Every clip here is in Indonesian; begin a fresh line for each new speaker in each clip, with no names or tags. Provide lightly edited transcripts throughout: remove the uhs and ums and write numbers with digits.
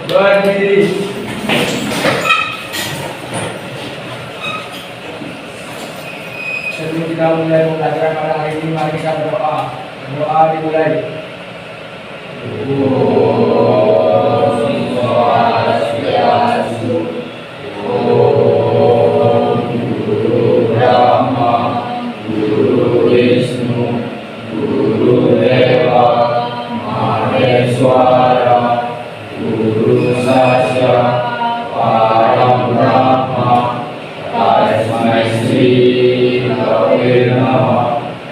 Berdiri. Sebelum kita mulai pembelajaran pada hari ini, mari kita berdoa. Doa dimulai.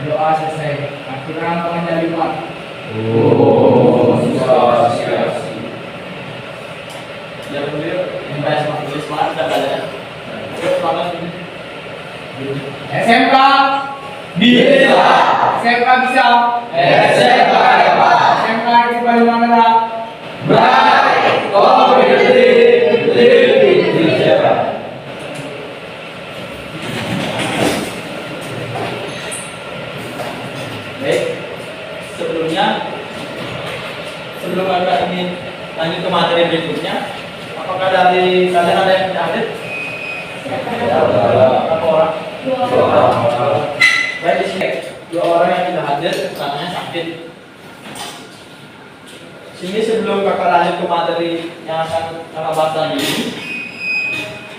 Doa selesai. Akhirnya menjadi lima. SMK bisa. SMK bisa. SMK dapat. SMK di Bagaimana? Baik. Kompetitif.
Baik, sebelum kita ini lanjut ke materi berikutnya, apakah dari kalian ada yang tidak hadir? Berapa orang? Dua orang. Baik, di sini 2 orang yang tidak hadir, katanya sakit. Sini sebelum kakak lanjut ke materi yang akan kakak bahas lagi ini,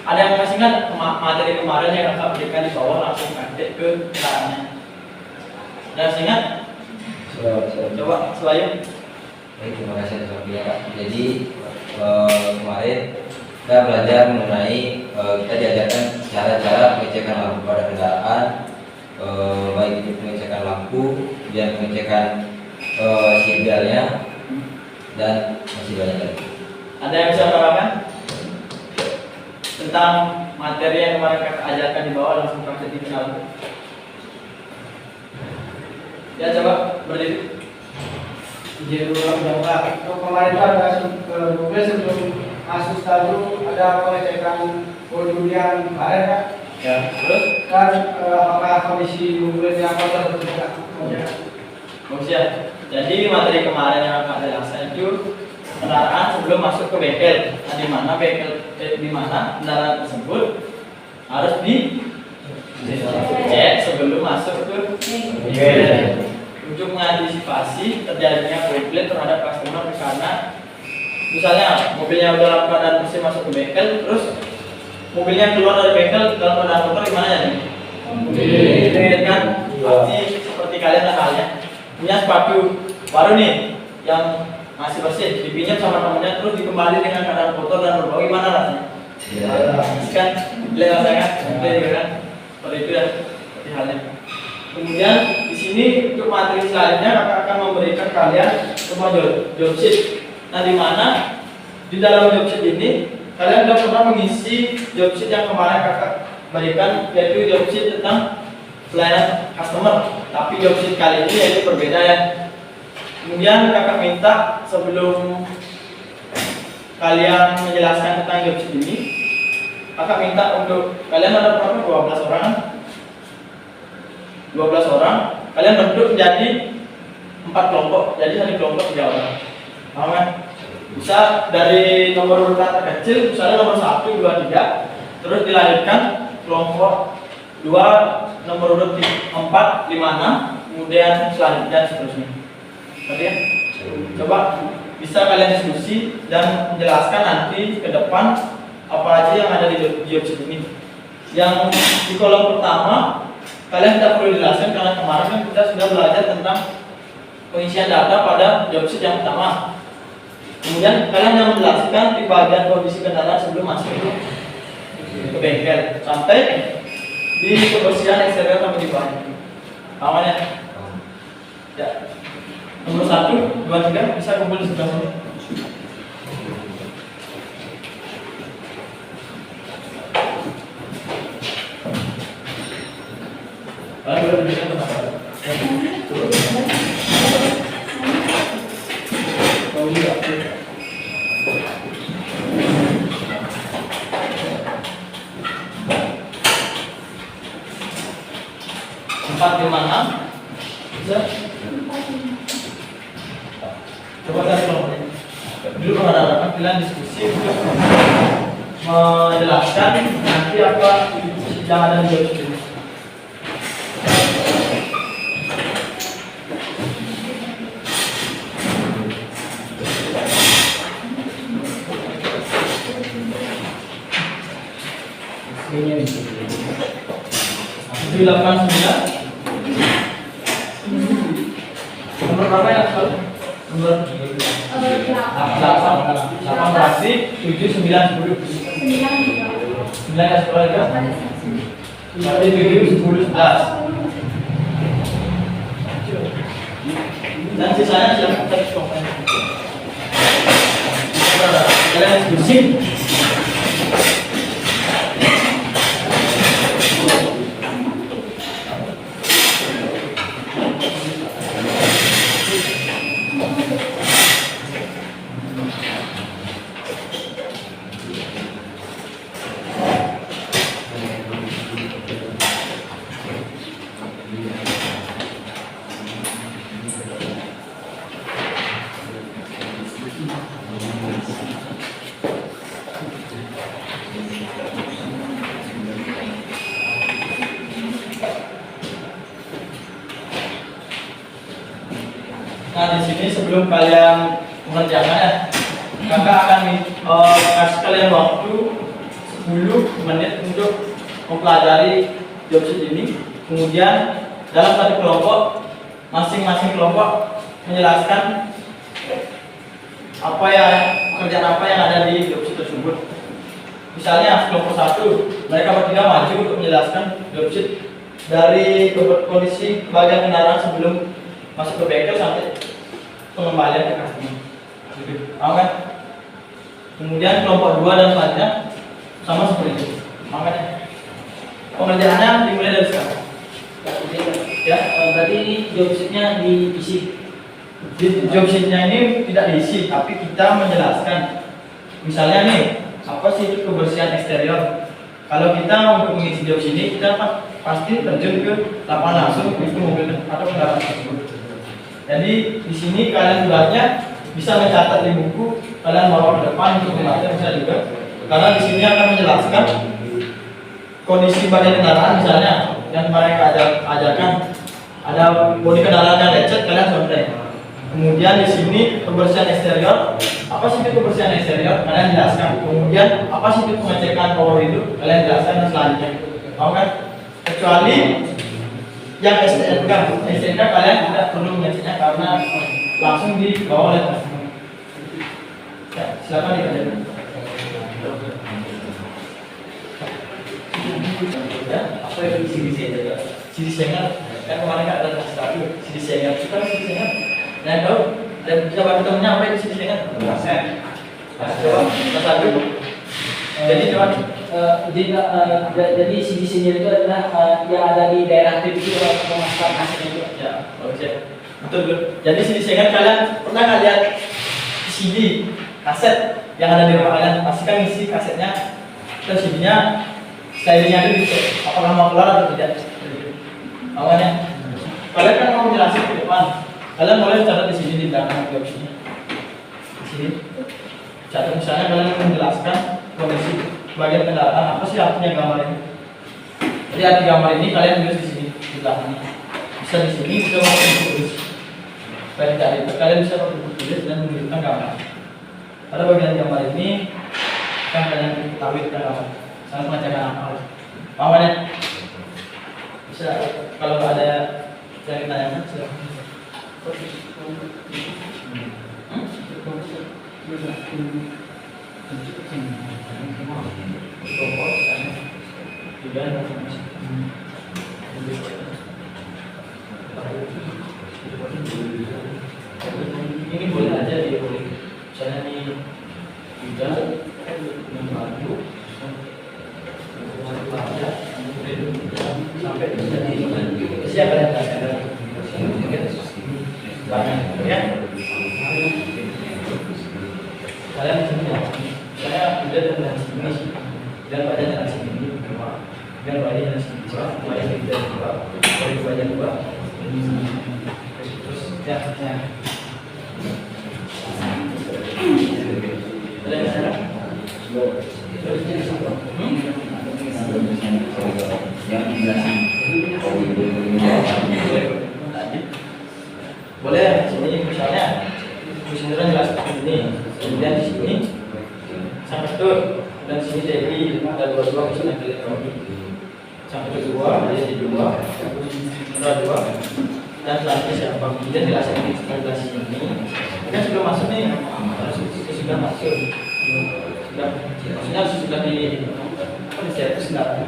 ada yang masih ingat materi kemarin yang kakak berikan di bawah, langsung ketik ke caranya. Ada yang ingat? Coba selain.
Baik, terima kasih atas waktunya Kak. Jadi kemarin kita belajar mengenai kita diajarkan cara-cara pengecekan lampu pada kendaraan, baik itu pengecekan lampu, kemudian pengecekan sinyalnya, dan masih banyak lagi.
Ada yang bisa menambahkan tentang materi yang kemarin kakak ajarkan di bawah, langsung kakak ketik ke. Ya, coba berdiri.
Jadi ulang jangka. Kemarin itu ada mobil sebelum masuk stadion ada pengecekan kemudian kemarin Kak.
Ya, terus
Kan apakah kondisi mobilnya kotor atau tidak?
bagus ya. Jadi materi kemarin yang kakak jelaskan itu kendaraan sebelum masuk ke bengkel. Nah, di mana kendaraan tersebut harus dicek sebelum masuk ke bengkel. Untuk mengantisipasi terjadinya komplain terhadap customer karena misalnya mobilnya udah dalam keadaan bersih masuk ke bengkel, terus mobilnya keluar dari bengkel dalam keadaan kotor, gimana ya nih? Kan pasti seperti kalian lah halnya punya sepatu baru nih yang masih bersih, dipinjam sama temennya terus dikembali dengan keadaan kotor dan berbau, gimana rasanya? Kan lihat rasanya kan seperti itu ya, seperti halnya. Kemudian di sini untuk materi selanjutnya kakak akan memberikan kalian semua job sheet. Nah, di mana di dalam job sheet ini kalian sudah pernah mengisi job sheet yang kemarin kakak berikan, yaitu job sheet tentang pelayanan customer. Tapi job sheet kali ini yaitu berbeda ya. Kemudian kakak minta sebelum kalian menjelaskan tentang job sheet ini, kakak minta untuk kalian ada berapa? 12 orang. 12 orang, kalian bentuk menjadi 4 kelompok, jadi satu kelompok 3 orang. Paham kan? Bisa dari nomor urutan terkecil, misalnya nomor 1, 2, 3, terus dilanjutkan kelompok 2, nomor urut 4, 5, 6, kemudian selanjutnya seterusnya. Ngerti ya? Coba bisa kalian diskusi dan menjelaskan nanti ke depan apa aja yang ada di job sheet ini. Yang di kolom pertama kalian tidak perlu dijelaskan karena kemarin kan kita sudah belajar tentang pengisian data pada job sheet yang pertama. Kemudian kalian yang menjelaskan di bagian kondisi kendaraan sebelum masuk ke bengkel sampai di kebersihan eksterior sampai di bawah. Paham ya? Ya. Nomor 1, 2, 3 bisa kumpul di sebelah sini. Lalu berikan tempat. Empat di mana? Bisa? Coba cari nomornya. dulu ada pilihan diskusi untuk menjelaskan nanti apa yang ada di jawab ini. Tujuh delapan sembilan. Nomor berapa ya? Nomor 8 berarti 7, 9, 10 9 dan 10 lagi berarti 7, 10, 11 dan sisanya silahkan kita komen. Kalian diskusi. Nah di sini sebelum kalian mengerjakan ya, kakak akan kasih kalian waktu 10 menit untuk mempelajari job sheet ini. Kemudian dalam satu kelompok, masing-masing kelompok menjelaskan pekerjaan apa yang ada di job sheet tersebut. Misalnya kelompok 1, mereka bertiga maju untuk menjelaskan job sheet dari kondisi bagian kendaraan sebelum masuk ke bengkel sampai pengembalian ke customer. Paham kan? Kemudian kelompok 2 dan selanjutnya sama seperti itu. Paham kan? Pengerjaannya dimulai dari sekarang. Ya,
Berarti ini job sheet-nya diisi.
job sheet-nya ini tidak diisi, tapi kita menjelaskan. Misalnya nih, apa sih itu kebersihan eksterior? Kalau kita untuk mengisi job sheet ini, kita pasti terjun ke lapangan langsung itu mobil atau kendaraan tersebut. Jadi di sini kalian tugasnya bisa mencatat di buku, kalian bawa ke depan untuk membaca bisa juga. Karena di sini akan menjelaskan kondisi bagian kendaraan misalnya yang mereka ajarkan ada bodi kendaraan yang lecet, kalian contek. Kemudian di sini kebersihan eksterior, apa sih itu kebersihan eksterior? Kalian jelaskan. Kemudian apa sih itu pengecekan power itu? Kalian jelaskan dan selanjutnya. Tahu kan? Kecuali yang STNK kalian tidak perlu mengeceknya karena langsung dibawa oleh customer. Ya, silakan dikerjakan. Ya, apa itu sisi sengat? Sisi sengat kan kemarin kan ada satu sisi sengat. Kita sisi sengat. Nah, tahu dan bisa bantu temennya apa itu sisi sengat? Coba kita dulu. Jadi coba
Jadi sini itu adalah yang ada di daerah TV itu memasukkan asetnya itu.
ya, bagus ya. Betul. Jadi sini sengat kalian pernah nggak lihat CD kaset yang ada di rumah kalian? Pasti kan ngisi kasetnya terus CD-nya slidingnya itu dicek apakah mau keluar atau tidak. Awalnya kalian kan mau jelasin ke depan, kalian boleh catat di sini di belakang opsinya. Di sini catat misalnya kalian menjelaskan kondisi bagian kendaraan apa sih artinya gambar ini. Jadi arti gambar ini kalian tulis di sini di belakangnya. Bisa di sini bisa pakai buku tulis. Kalian bisa pakai buku tulis dan menunjukkan gambar. Pada bagian gambar ini akan kalian ketahui tentang gambar. Sangat mengajarkan apa? Paham kan ya? Bisa kalau nggak ada yang ditanyakan silakan. Ini boleh aja dia boleh. Misalnya di juga membantu sampai jadi siapa yang banyak ya. Kalian sini saya udah dengan sini dan pada dengan sini dan pada dengan sini pada tidak dua pada banyak dua terus ya Kemudian di sini sampai betul, dan sini jadi ada dua unsur elektronik. Sampai kedua, jadi dua, dua, dan selanjutnya siapa? Kemudian dilaksanakan eksploitasi ini. Kan sudah masuk nih, sudah masuk, maksudnya sudah di apa di status enggak?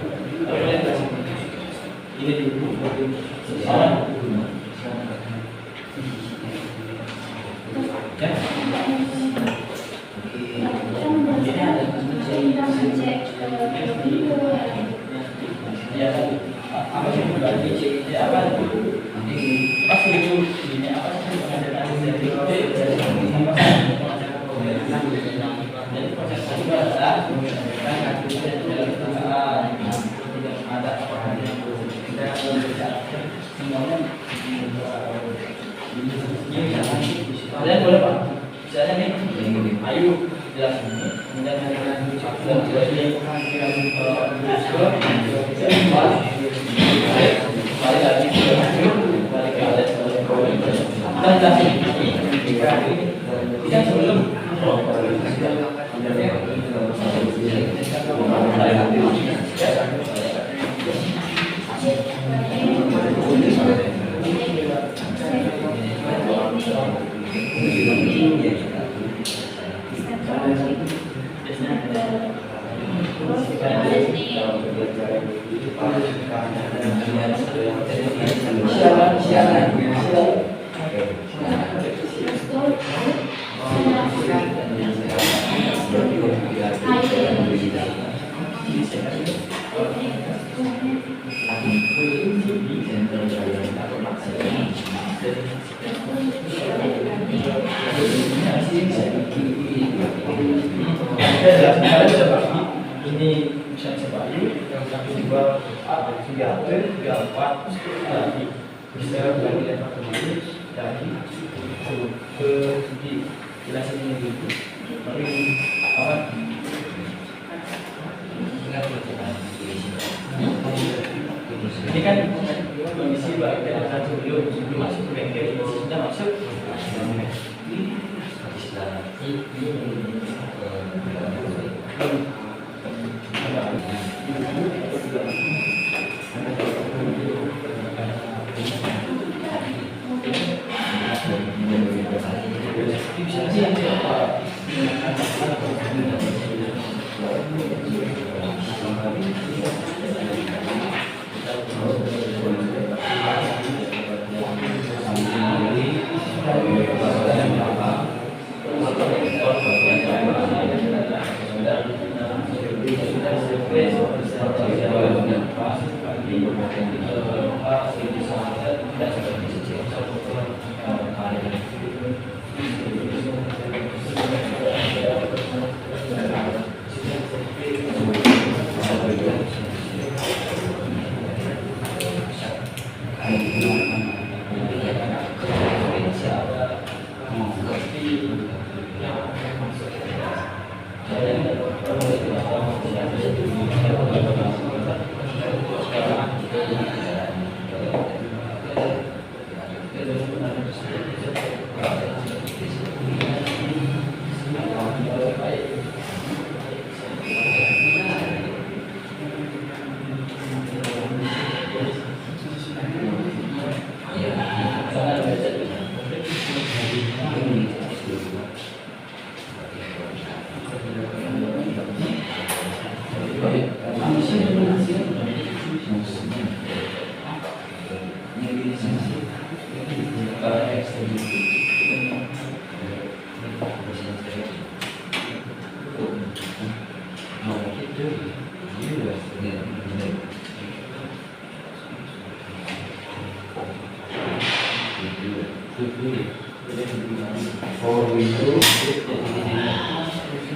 Ini dulu, ya. Ya, apa sih berarti apa? Pas itu ini apa sih jadi proses itu adalah kan ada semuanya kalian boleh pak misalnya nih ayo jelas ini kemudian balik lagi balik ke atas dan jelas ini tidak sebelum ini bisa sebayu yang kedua ada 3 4 lagi bisa bagi lepas kembali dari ke segi jelas ini gitu tapi apa ini kan kondisi baik dari satu sebelum masuk ke bengkel sudah masuk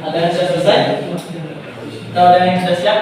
Ada yang sudah selesai? Kalau ada yang sudah siap?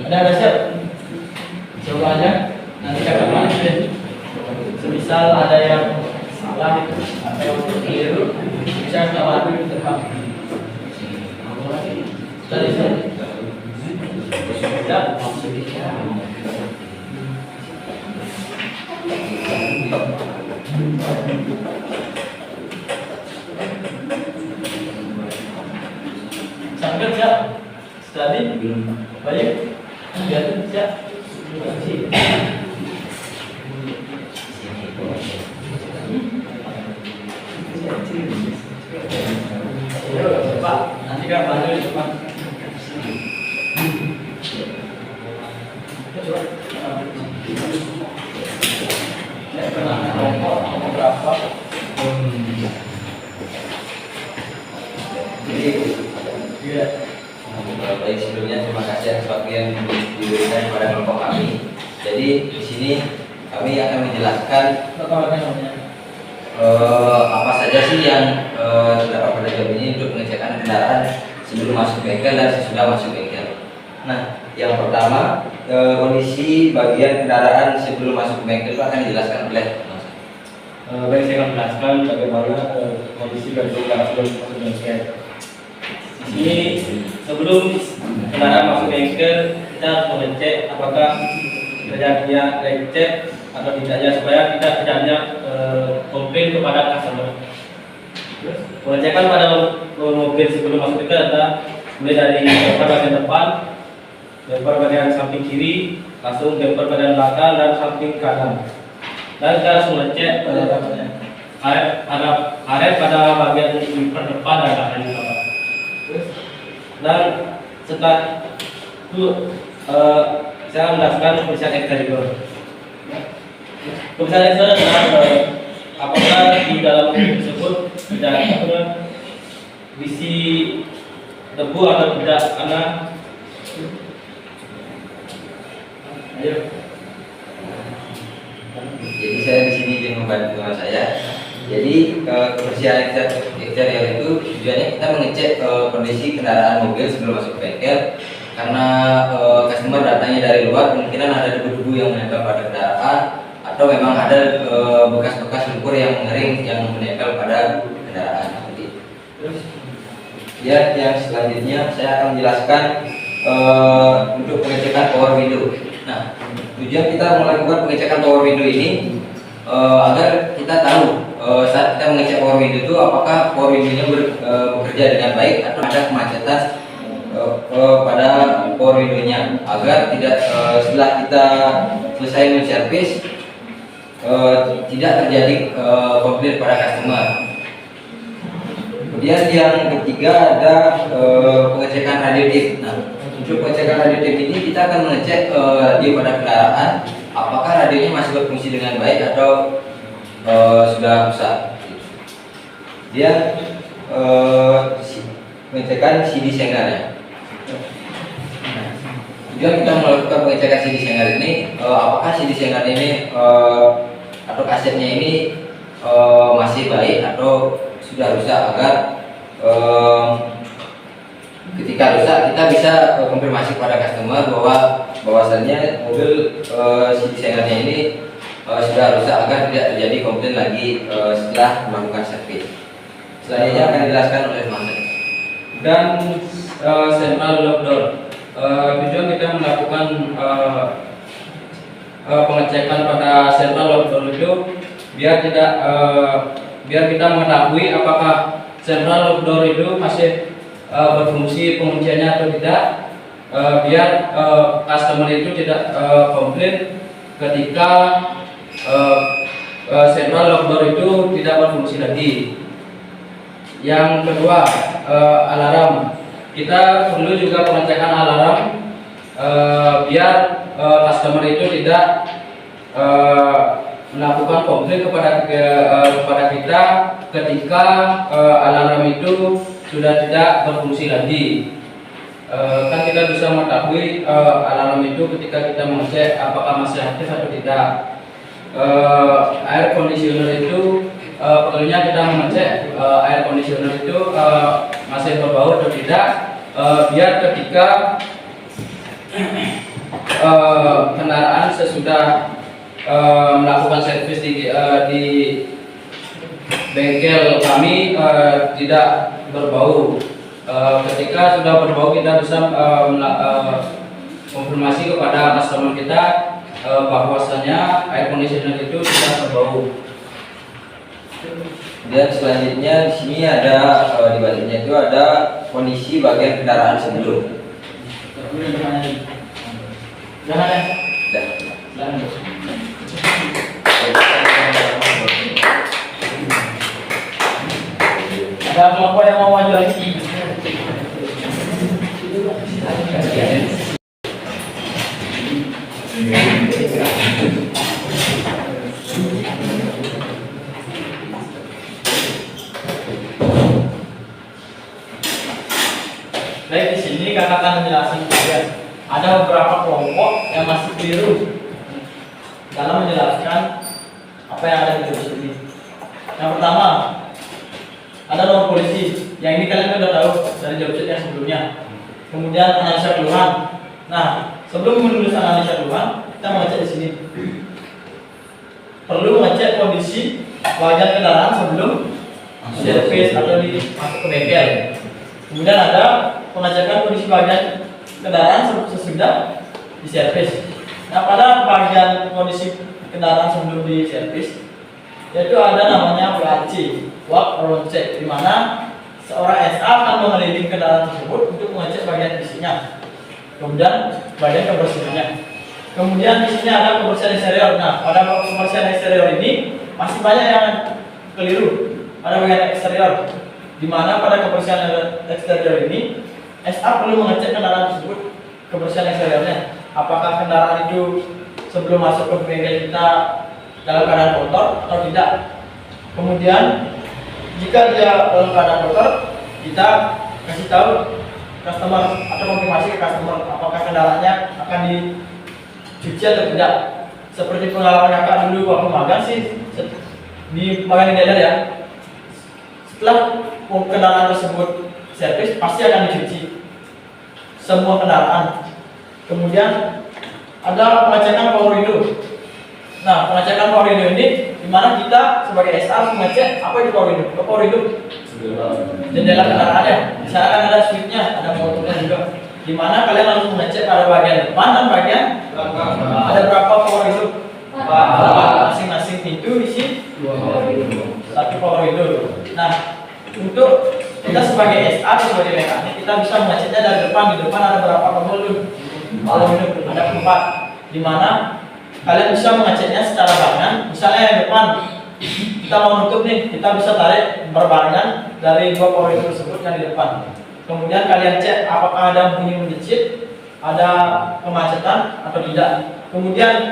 Ada siap? Coba aja. Nanti kakak lanjutin. Semisal ada yang salah atau keliru, bisa kakak lanjutin depan. Tadi saya. Siap. Sampai siap. Tadi baik. Biar siap. Pak, nanti kan bantu di depan. Berapa? Iya.
Baik, sebelumnya terima kasih atas waktu yang diberikan kepada kelompok kami. Jadi di sini kami akan menjelaskan apa saja sih yang terdapat pada job ini untuk pengecekan kendaraan sebelum masuk bengkel dan sesudah masuk bengkel. Nah, yang pertama kondisi bagian kendaraan sebelum masuk bengkel itu akan dijelaskan oleh Mas.
Baik, saya akan menjelaskan bagaimana kondisi bagian kendaraan sebelum masuk bengkel. Di sini sebelum kendaraan masuk bengkel kita harus mengecek apakah terjadinya lecet atau tidaknya supaya tidak terjadinya komplain kepada customer. Pengecekan pada mobil sebelum masuk bengkel adalah mulai dari bumper bagian depan, bumper bagian samping kiri, langsung bumper bagian belakang dan samping kanan. Dan kita harus mengecek karet pada bagian bumper depan dan belakang juga. Dan setelah itu saya menjelaskan pemeriksaan exterior. Pemeriksaan exterior adalah apakah di dalam mobil tersebut tidak ada isi debu atau tidak, karena
Jadi saya di sini ingin membantu teman saya. Jadi kebersihan eksterior itu tujuannya kita mengecek kondisi kendaraan mobil sebelum masuk ke bengkel. Karena customer datangnya dari luar, kemungkinan ada debu-debu yang menempel pada kendaraan atau memang ada bekas-bekas lumpur yang mengering yang menempel pada kendaraan. Terus ya, yang selanjutnya saya akan menjelaskan untuk pengecekan power window. Nah, tujuan kita melakukan pengecekan power window ini agar kita tahu saat kita mengecek power window itu apakah power window-nya bekerja dengan baik atau ada kemacetan pada power window-nya, agar tidak setelah kita selesai menservis tidak terjadi komplain pada customer. Kemudian yang ketiga ada pengecekan radio tip. Nah, untuk pengecekan radio tip ini kita akan mengecek radio pada kendaraan apakah radionya masih berfungsi dengan baik atau sudah rusak. Dia pengecekan CD Sengar. Tujuan kita melakukan pengecekan CD Sengar ini apakah CD Sengar ini atau kasetnya ini masih baik atau sudah rusak, agar ketika rusak kita bisa konfirmasi kepada customer bahwasannya mobil CD Sengarnya ini sudah rusak, agar tidak terjadi komplain lagi setelah melakukan servis. Selanjutnya akan dijelaskan oleh Mas.
dan central lock door. Tujuan kita melakukan pengecekan pada central lock door itu biar kita mengetahui apakah central lock door itu masih berfungsi pengunciannya atau tidak, biar customer itu tidak komplain ketika central lock door itu tidak berfungsi lagi. Yang kedua, alarm.
kita perlu juga pengecekan alarm biar customer itu tidak melakukan komplain kepada kita ketika alarm itu sudah tidak berfungsi lagi. Kan kita bisa mengetahui alarm itu ketika kita mengecek apakah masih aktif atau tidak. Air conditioner itu perlunya kita mengecek air conditioner itu masih berbau atau tidak, biar ketika kendaraan sesudah melakukan servis di bengkel kami tidak berbau. Ketika sudah berbau, kita bisa konfirmasi kepada customer kita bahwasanya air conditioner itu tidak berbau.
Dan selanjutnya di sini ada di baliknya itu ada kondisi bagian kendaraan sebelum.
Jangan. Ada kelompok yang mau maju lagi? Baik, di sini kakak akan menjelaskan juga ada beberapa kelompok yang masih keliru dalam menjelaskan apa yang ada di jurus ini. Yang pertama, ada nomor polisi. Yang ini kalian sudah tahu dari jurus yang sebelumnya. Kemudian analisa keluhan. Nah, sebelum menulis analisa keluhan, kita mengecek di sini. Perlu mengecek kondisi bagian kendaraan sebelum servis atau masuk ke bengkel. Kemudian ada pengecekan kondisi bagian kendaraan sesudah diservis. Nah, pada bagian kondisi kendaraan sebelum diservis, yaitu ada namanya WAC, walk around check, di mana seorang SA akan mengelilingi kendaraan tersebut untuk mengecek bagian isinya, kemudian bagian kebersihannya. Kemudian di sini ada kebersihan eksterior. Nah, pada kebersihan eksterior ini masih banyak yang keliru pada bagian eksterior, di mana pada kebersihan eksterior ini SA perlu mengecek kendaraan tersebut kebersihan eksteriornya. Apakah kendaraan itu sebelum masuk ke bengkel kita dalam keadaan kotor atau tidak. Kemudian jika dia dalam keadaan kotor, kita kasih tahu customer atau konfirmasi ke customer apakah kendaraannya akan dicuci atau tidak. Seperti pengalaman kakak dulu waktu magang sih di magang di daerah ya. Setelah kendaraan tersebut servis pasti akan dicuci semua kendaraan. Kemudian ada pengecekan power window. Nah, pengecekan power window ini di mana kita sebagai SA harus mengecek apa itu power window. Power window jendela kendaraannya. Di sana kan ada switchnya, ada motornya juga. Di mana kalian harus mengecek pada bagian depan dan bagian belakang. Ada berapa power window? Masing-masing pintu isi satu power window. Nah, untuk kita sebagai SA atau sebagai mekanik, kita bisa mengeceknya dari depan. Di depan ada berapa tombol tuh? Kalau ada 4, di mana kalian bisa mengeceknya secara barengan. Misalnya yang depan kita mau nutup nih, kita bisa tarik berbarengan dari 2 power window tersebut yang di depan. Kemudian kalian cek apakah ada bunyi mendecit, ada kemacetan atau tidak. Kemudian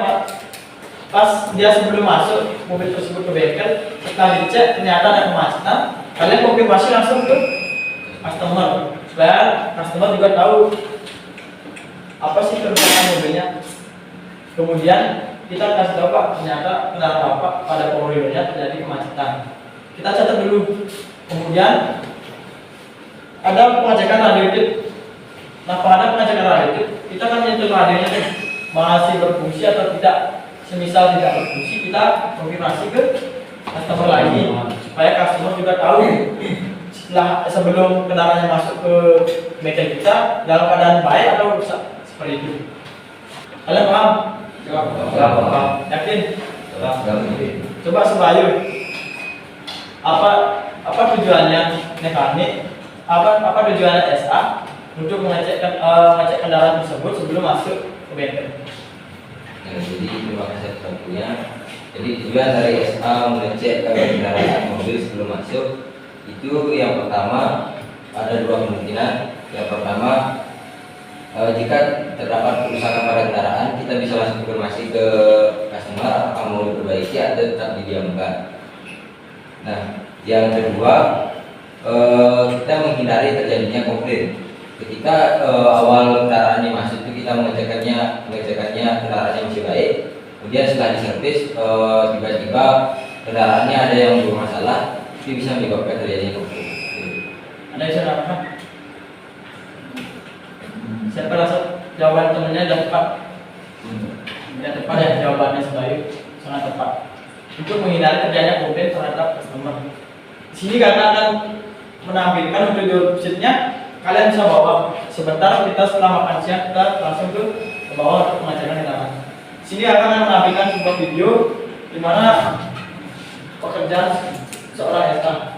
pas dia sebelum masuk mobil tersebut ke bengkel, setelah dicek ternyata ada kemacetan, kalian konfirmasi langsung ke customer supaya customer juga tahu apa sih kerusakan mobilnya. Kemudian kita kasih tahu Pak, ternyata kendaraan Bapak pada power window-nya terjadi kemacetan. Kita catat dulu. Kemudian ada pengecekan radio tip. Nah, pada pengecekan radio tip, kita kan menyentuh radionya nih, masih berfungsi atau tidak. Semisal tidak berfungsi, kita konfirmasi ke customer lagi supaya customer juga tahu sebelum kendaraannya masuk ke bengkel kita dalam keadaan baik atau rusak. Seperti itu. Kalian paham? Paham. Yakin? Coba sebayu. Apa tujuannya mekanik? Apa tujuannya SA untuk mengecek kendaraan tersebut sebelum masuk ke bengkel?
Jadi terima kasih atas waktunya. Jadi tujuan dari SA mengecek kendaraan mobil sebelum masuk itu yang pertama ada 2 kemungkinan. Yang pertama, jika terdapat kerusakan pada kendaraan, kita bisa langsung konfirmasi ke customer apakah mau diperbaiki atau tetap didiamkan. Nah, yang kedua, kita menghindari terjadinya komplain. Ketika awal kendaraannya masuk itu kita mengecekkannya kendaraannya masih baik. Kemudian setelah diservis, tiba-tiba kendaraannya ada yang bermasalah, itu bisa menyebabkan terjadinya komplain.
Ada yang salah paham? Siapa rasa jawaban temennya yang tepat? Yang tepat ya, jawabannya sebaik sangat tepat. Untuk menghindari terjadinya komplain terhadap customer. Di sini karena akan menampilkan video sheetnya, kalian bisa bawa. Sebentar kita setelah makan siang kita langsung ke bawah untuk pengecekan kendaraan. Di sini akan menampilkan sebuah video di mana pekerjaan seorang SK.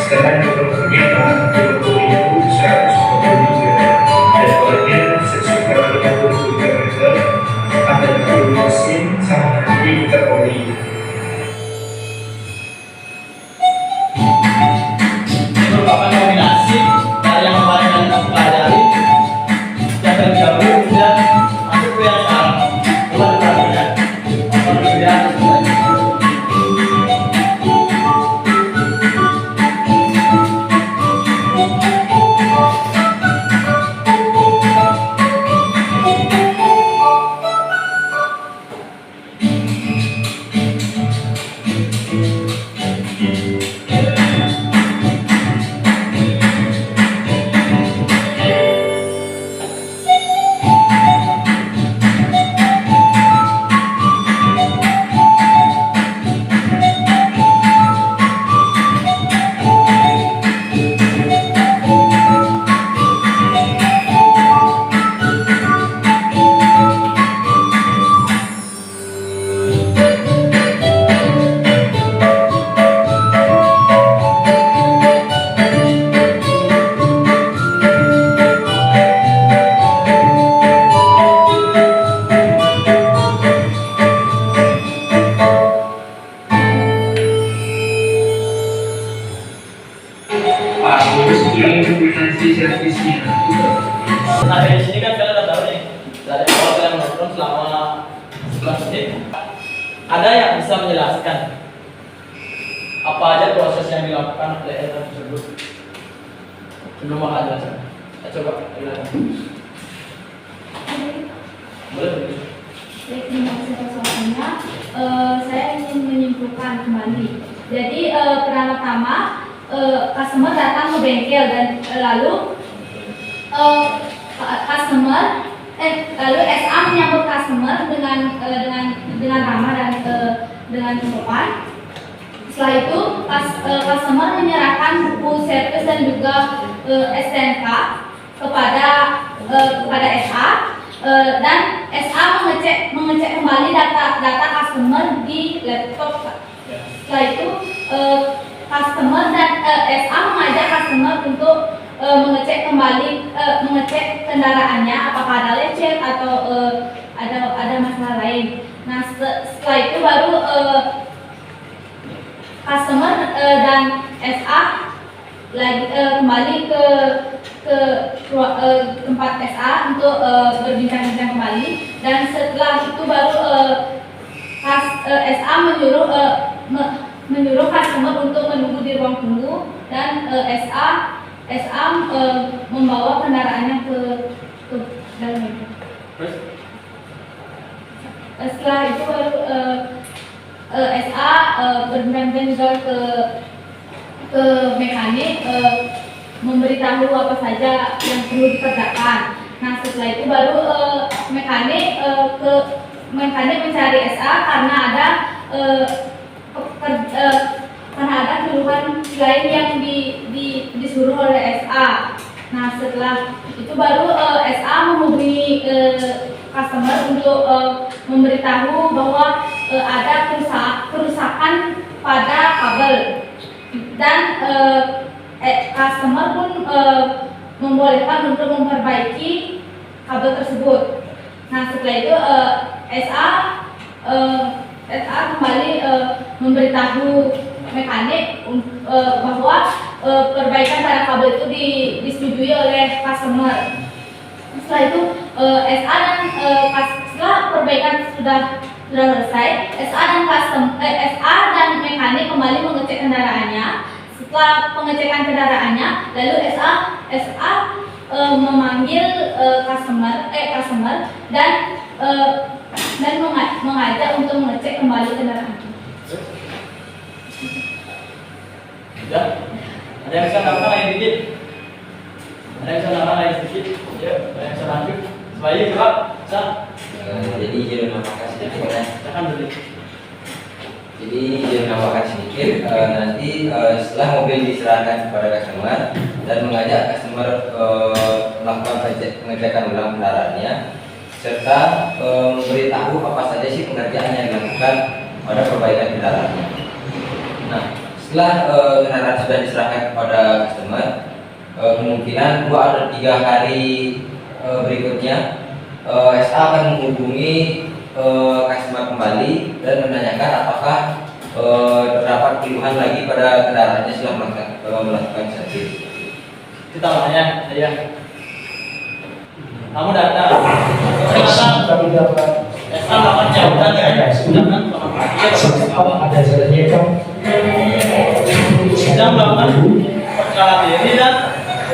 Sedangkan untuk kegiatan 20.140 dan olehnya sesuai dengan 23 meter ada mesin sama nanti teroli.
Ini merupakan kombinasi dari yang kemarin kita pelajari yang terlebih dahulu kemudian masuk ke yang sekarang. Coba diperhatikan perbedaan tersebut. Nah dari sini kan kalian udah tahu nih, dari awal kalian menonton selama 11 menit, ada yang bisa menjelaskan apa aja proses yang dilakukan oleh airline tersebut sebelum bakal jelaskan. Coba jelaskan. Boleh?
Baik, terima kasih atas waktunya. Saya ingin menyimpulkan kembali. Jadi pertama-tama customer datang ke bengkel dan lalu lalu SA menyambut customer dengan ramah dan dengan sopan. Setelah itu customer menyerahkan buku servis dan juga STNK kepada SA dan SA mengecek kembali data customer di laptop. Setelah itu customer dan SA mengajak customer untuk mengecek kembali mengecek kendaraannya apakah ada lecet atau ada masalah lain. Nah setelah itu baru customer dan SA lagi kembali ke tempat SA untuk berbincang-bincang kembali, dan setelah itu baru SA menyuruh customer untuk menunggu di ruang tunggu, dan SA membawa kendaraannya ke dalam itu. Setelah itu baru SA berbincang juga ke mekanik, memberitahu apa saja yang perlu dikerjakan. Nah setelah itu baru mekanik mencari SA karena ada karena ada keluhan lain yang disuruh oleh SA. Nah setelah itu baru SA menghubungi customer untuk memberitahu bahwa ada kerusakan pada kabel, dan customer pun membolehkan untuk memperbaiki kabel tersebut. Nah setelah itu SA kembali memberitahu mekanik bahwa perbaikan pada kabel itu disetujui oleh customer. Setelah itu setelah perbaikan sudah selesai, SA dan mekanik kembali mengecek kendaraannya. Setelah pengecekan kendaraannya, lalu SA memanggil customer dan mengajak untuk mengecek kembali kendaraan.
Ya, ada yang bisa tambahkan lagi sedikit? Ada yang bisa tambahkan lagi sedikit? Ya, ada yang bisa lanjut? Sebaik, Pak. Bisa?
Jadi izin menambahkan sedikit ya.
Silakan dulu.
Jadi izin menambahkan sedikit, nanti setelah mobil diserahkan kepada customer dan mengajak customer melakukan pengecekan ulang kendaraannya, serta memberitahu apa saja sih pengerjaan yang dilakukan pada perbaikan kendaraannya. Nah, setelah kendaraan sudah diserahkan kepada customer, kemungkinan 2 atau 3 hari berikutnya SA akan menghubungi customer kembali dan menanyakan apakah terdapat keluhan lagi pada kendaraannya setelah melakukan servis.
Itu tambahannya, ya. Kamu datang.
Kami dapat
SA melakukan jauhan ya. Sedangkan
ada jalannya kan?
sedang melakukan perkara diri dan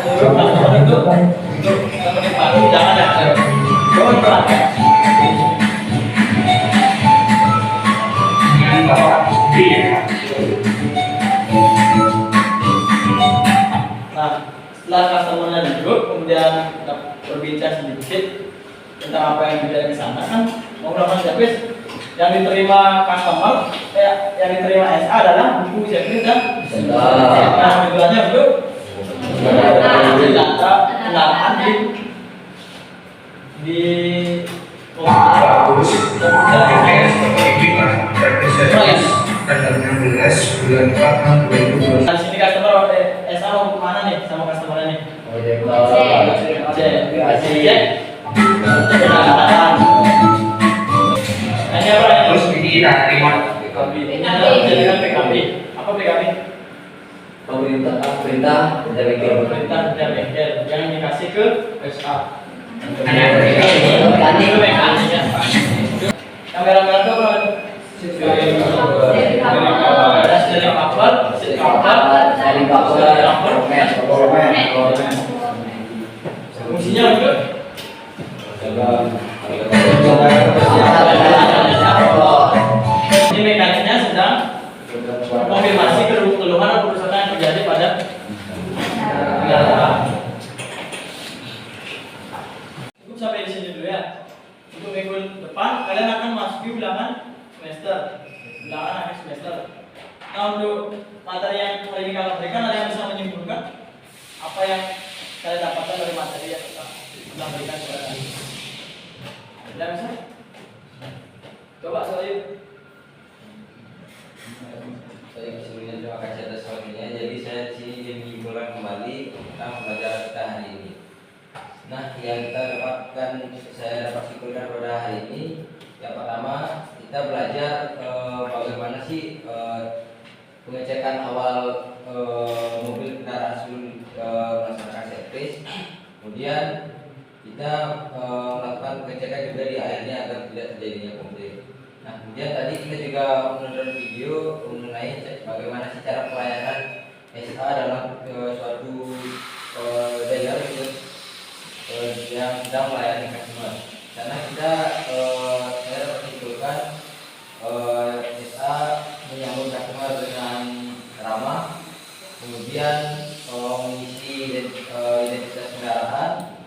menyuruh customer itu untuk menikmati jangan ada jangan terangkan. Nah, setelah customernya duduk, kemudian kita berbincang sedikit tentang apa yang terjadi di sana, kan mau melakukan servis. Yang diterima customer, yang diterima SA adalah buku servis dan nah, tujuannya untuk data kendaraan di
Bagus. TPS Pertimbang Servis tanggal 16 bulan 4 tahun 2020.
Di sini customer SA mau kemana nih sama customernya nih? Ini apa ini?
Terus ini kita terima
Ini adalah menjadikan PKB. Apa PKB?
Perintah dari
Pemerintah dan bengkel yang dikasih ke SA.
Mekanik.
Itu mekanik ya. Yang merah-merah itu apa? Ada dari kapal, fungsinya untuk ini mekaniknya sedang konfirmasi keluhan atau kerusakan yang terjadi pada kendaraan. Cukup sampai di sini dulu ya. Untuk minggu depan kalian akan masuki bilangan semester, bilangan akhir semester. Nah untuk materi yang hari ini kalian berikan, ada yang bisa menyimpulkan apa yang kalian dapatkan dari materi yang kita berikan kepada kalian? Tidak bisa? Coba saya.
Saya sebelumnya terima kasih atas waktunya. Jadi saya di sini ingin menyimpulkan kembali tentang pelajaran kita hari ini. Nah, yang kita dapatkan, saya dapat simpulkan pada hari ini, yang pertama kita belajar bagaimana sih pengecekan awal mobil kendaraan sebelum melaksanakan servis. Kemudian kita melakukan pengecekan juga di akhirnya agar tidak terjadinya konflik. Nah, kemudian tadi kita juga menonton video mengenai bagaimana sih cara pelayanan SA dalam suatu dealer yang sedang melayani customer. Karena kita saya dapat simpulkan SA menyambut customer dengan ramah, kemudian mengisi identitas kendaraan,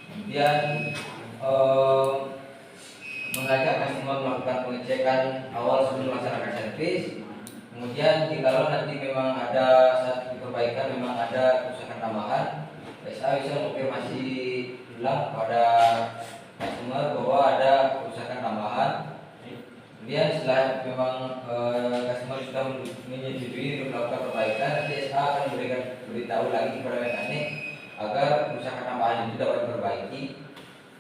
kemudian mengajak customer melakukan pengecekan awal sebelum melaksanakan servis, Kemudian jikalau nanti memang ada saat diperbaikan memang ada kerusakan tambahan, SA bisa konfirmasi ulang pada customer bahwa ada kerusakan tambahan. Kemudian setelah memang customer sudah menyetujui untuk melakukan perbaikan, nanti SA akan memberikan beritahu lagi kepada mekanik agar kerusakan tambahan itu dapat diperbaiki.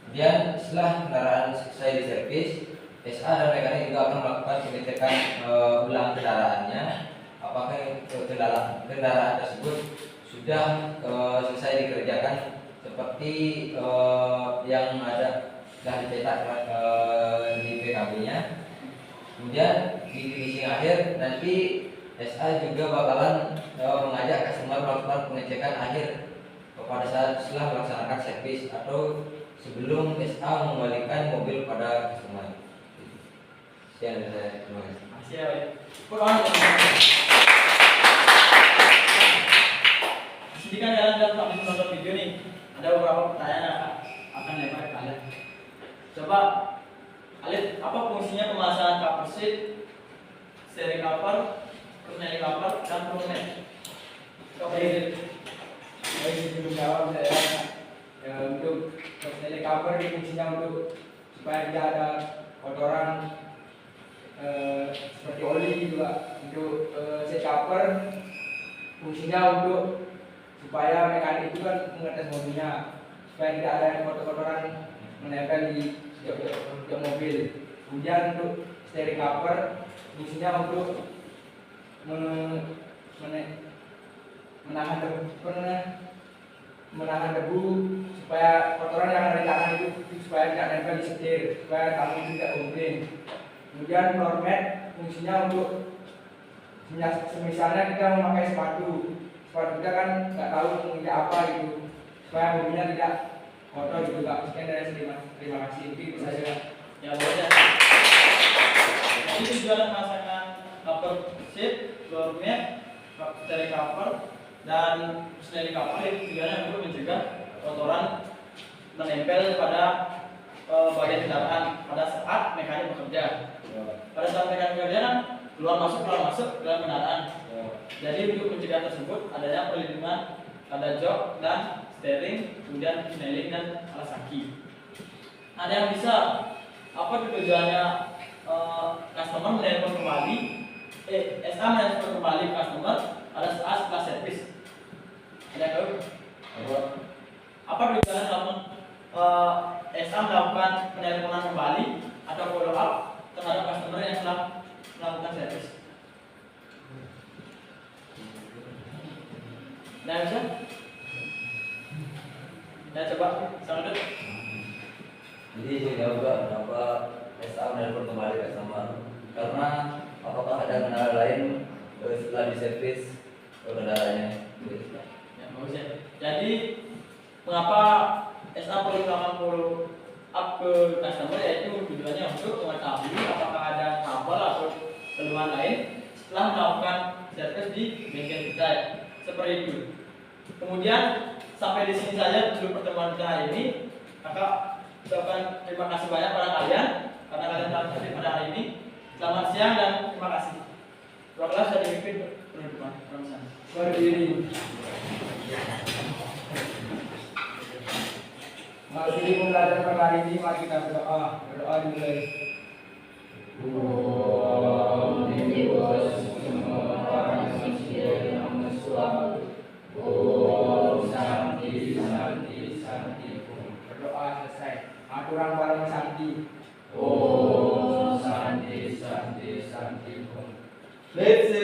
Kemudian setelah kendaraan selesai diservis, SA dan mekanik juga akan melakukan pengecekan ulang kendaraannya, apakah kendaraan tersebut sudah selesai dikerjakan seperti yang ada sudah dicetak di PKB-nya. Kemudian di finishing akhir nanti SA juga bakalan mengajak customer melakukan pengecekan akhir pada saat setelah melaksanakan servis atau sebelum SA mengembalikan mobil pada customer. Sekian dari saya, terima kasih.
Masih ya, Pak. Di sini kan kalian dalam habis nonton video nih, ada beberapa pertanyaan yang akan lempar ke kalian. Coba Alif, apa fungsinya pemasangan cover sheet, steering cover, snelling cover, dan floor mat?
Baik, sebelum jawab saya untuk snelling cover ini fungsinya untuk supaya tidak ada kotoran seperti oli juga. Untuk seat cover fungsinya untuk supaya mekanik itu kan mengetes mobilnya supaya tidak ada kotoran menempel di setiap mobil. Kemudian untuk steering cover fungsinya untuk menahan debu supaya kotoran yang ada di tangan itu supaya tidak nempel di setir, supaya kamu itu tidak komplain. Kemudian floor mat fungsinya untuk misalnya kita memakai sepatu kita kan nggak tahu menginjak apa gitu, supaya mobilnya tidak kotor gitu Pak. Sekian dari saya, terima kasih. Itu saja.
Ya boleh. Jadi tujuan memasangan cover sheet, floor mat, steering cover, dan snelling cover itu tujuannya untuk mencegah kotoran menempel pada bagian kendaraan pada saat mekanik bekerja. Pada saat mekanik bekerja kan keluar masuk dalam kendaraan. Jadi untuk mencegah tersebut adanya perlindungan pada jok dan steering, kemudian snelling dan alas kaki. Ada yang bisa apa tujuannya customer menelpon kembali, SA menelpon kembali customer pada saat setelah servis. Ada yang tahu? Apa tujuannya telepon SA melakukan penelponan kembali atau follow up terhadap customer yang telah melakukan servis? Nah, bisa? Ya coba, sangat.
Jadi saya jawab kenapa SA menelpon kembali customer, karena apakah ada kendala lain setelah diservis kendaraannya?
Ya, bagus ya. Jadi mengapa SA perlu melakukan follow up ke customer, yaitu tujuannya untuk mengetahui apakah ada trouble atau keluhan lain setelah melakukan servis di bengkel kita, seperti itu. Kemudian sampai di sini saja dulu pertemuan kita hari ini. Maka ucapkan terima kasih banyak pada kalian karena kalian telah hadir pada hari ini. Selamat siang dan terima kasih. Dua kelas sudah dipimpin penutupan.
Berdiri. Mari kita belajar pada hari ini. Mari kita berdoa. Berdoa dimulai. Berdoa selesai. Aturan bareng santi.
Om Santi Santi Santi Om.
Let's